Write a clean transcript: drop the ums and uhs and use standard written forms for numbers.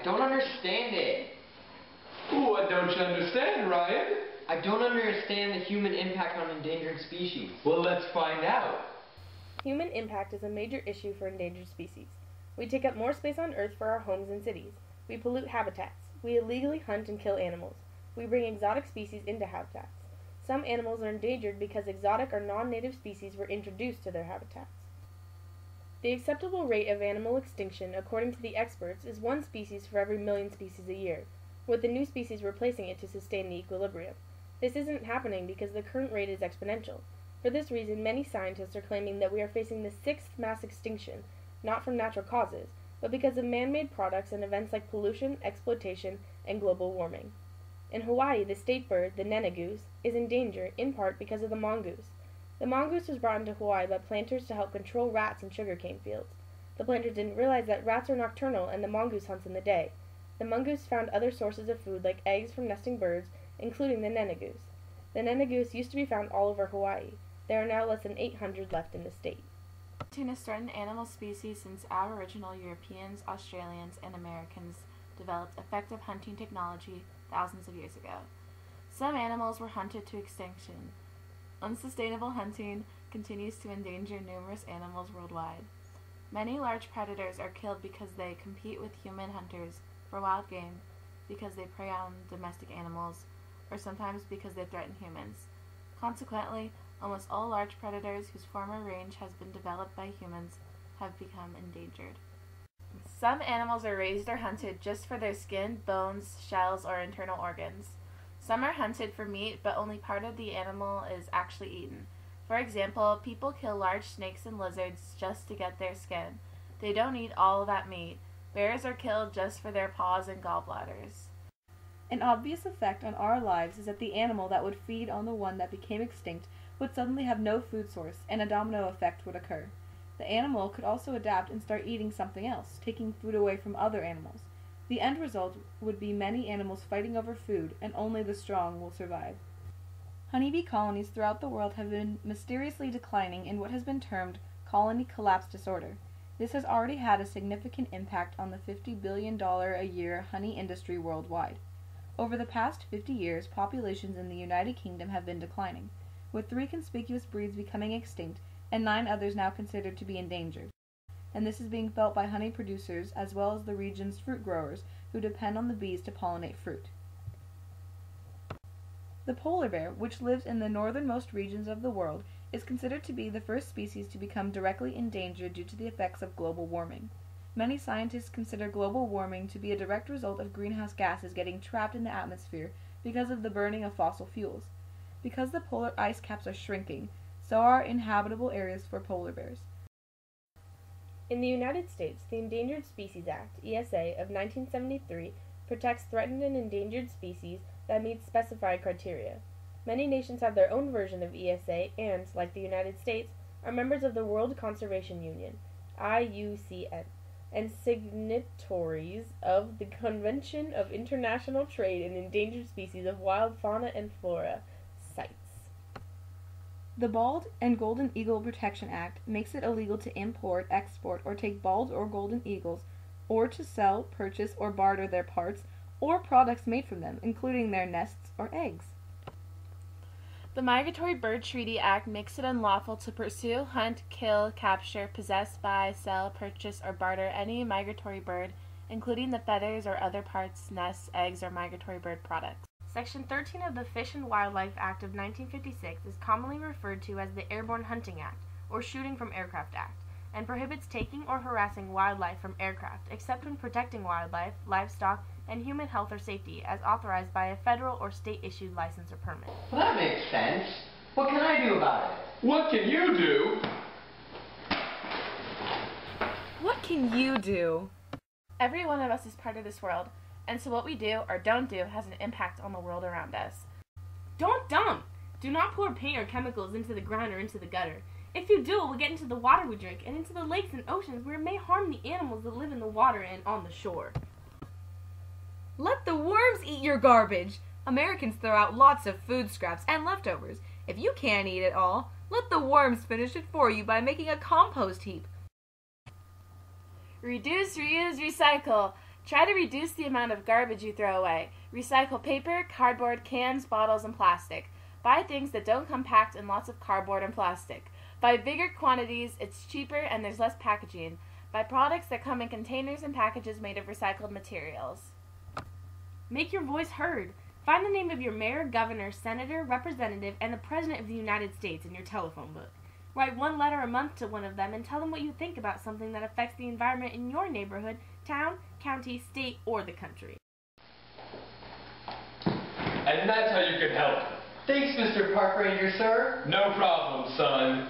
don't understand it. What don't you understand, Ryan? I don't understand the human impact on endangered species. Well, let's find out. Human impact is a major issue for endangered species. We take up more space on Earth for our homes and cities. We pollute habitats. We illegally hunt and kill animals. We bring exotic species into habitats. Some animals are endangered because exotic or non-native species were introduced to their habitats. The acceptable rate of animal extinction, according to the experts, is 1 species for every million species a year, with the new species replacing it to sustain the equilibrium. This isn't happening because the current rate is exponential. For this reason, many scientists are claiming that we are facing the 6th mass extinction, not from natural causes, but because of man-made products and events like pollution, exploitation, and global warming. In Hawaii, the state bird, the nene-goose, is in danger in part because of the mongoose. The mongoose was brought into Hawaii by planters to help control rats in sugarcane fields. The planters didn't realize that rats are nocturnal and the mongoose hunts in the day. The mongoose found other sources of food like eggs from nesting birds, including the nene-goose. The nene-goose used to be found all over Hawaii. There are now less than 800 left in the state. Hunting has threatened animal species since Aboriginal Europeans, Australians, and Americans developed effective hunting technology thousands of years ago. Some animals were hunted to extinction. Unsustainable hunting continues to endanger numerous animals worldwide. Many large predators are killed because they compete with human hunters for wild game, because they prey on domestic animals, or sometimes because they threaten humans. Consequently, almost all large predators whose former range has been developed by humans have become endangered. Some animals are raised or hunted just for their skin, bones, shells, or internal organs. Some are hunted for meat, but only part of the animal is actually eaten. For example, people kill large snakes and lizards just to get their skin. They don't eat all of that meat. Bears are killed just for their paws and gallbladders. An obvious effect on our lives is that the animal that would feed on the one that became extinct would suddenly have no food source, and a domino effect would occur. The animal could also adapt and start eating something else, taking food away from other animals. The end result would be many animals fighting over food, and only the strong will survive. Honeybee colonies throughout the world have been mysteriously declining in what has been termed colony collapse disorder. This has already had a significant impact on the $50 billion a year honey industry worldwide. Over the past 50 years, populations in the United Kingdom have been declining, with 3 conspicuous breeds becoming extinct and 9 others now considered to be endangered. And this is being felt by honey producers as well as the region's fruit growers who depend on the bees to pollinate fruit. The polar bear, which lives in the northernmost regions of the world, is considered to be the first species to become directly endangered due to the effects of global warming. Many scientists consider global warming to be a direct result of greenhouse gases getting trapped in the atmosphere because of the burning of fossil fuels. Because the polar ice caps are shrinking, so are inhabitable areas for polar bears. In the United States, the Endangered Species Act, ESA, of 1973 protects threatened and endangered species that meet specified criteria. Many nations have their own version of ESA and, like the United States, are members of the World Conservation Union, IUCN, and signatories of the Convention of International Trade in Endangered Species of Wild Fauna and Flora, CITES. The Bald and Golden Eagle Protection Act makes it illegal to import, export, or take bald or golden eagles, or to sell, purchase, or barter their parts, or products made from them, including their nests or eggs. The Migratory Bird Treaty Act makes it unlawful to pursue, hunt, kill, capture, possess, buy, sell, purchase, or barter any migratory bird, including the feathers or other parts, nests, eggs, or migratory bird products. Section 13 of the Fish and Wildlife Act of 1956 is commonly referred to as the Airborne Hunting Act, or Shooting from Aircraft Act, and prohibits taking or harassing wildlife from aircraft, except when protecting wildlife, livestock, and human health or safety, as authorized by a federal or state-issued license or permit. Well, that makes sense. What can I do about it? What can you do? What can you do? Every one of us is part of this world, and so what we do or don't do has an impact on the world around us. Don't dump! Do not pour paint or chemicals into the ground or into the gutter. If you do, it will get into the water we drink and into the lakes and oceans where it may harm the animals that live in the water and on the shore. Let the worms eat your garbage! Americans throw out lots of food scraps and leftovers. If you can't eat it all, let the worms finish it for you by making a compost heap. Reduce, reuse, recycle. Try to reduce the amount of garbage you throw away. Recycle paper, cardboard, cans, bottles, and plastic. Buy things that don't come packed in lots of cardboard and plastic. Buy bigger quantities, it's cheaper, and there's less packaging. Buy products that come in containers and packages made of recycled materials. Make your voice heard. Find the name of your mayor, governor, senator, representative, and the president of the United States in your telephone book. Write one letter a month to one of them and tell them what you think about something that affects the environment in your neighborhood, town, county, state, or the country. And that's how you can help. Thanks, Mr. Park Ranger, sir. No problem, son.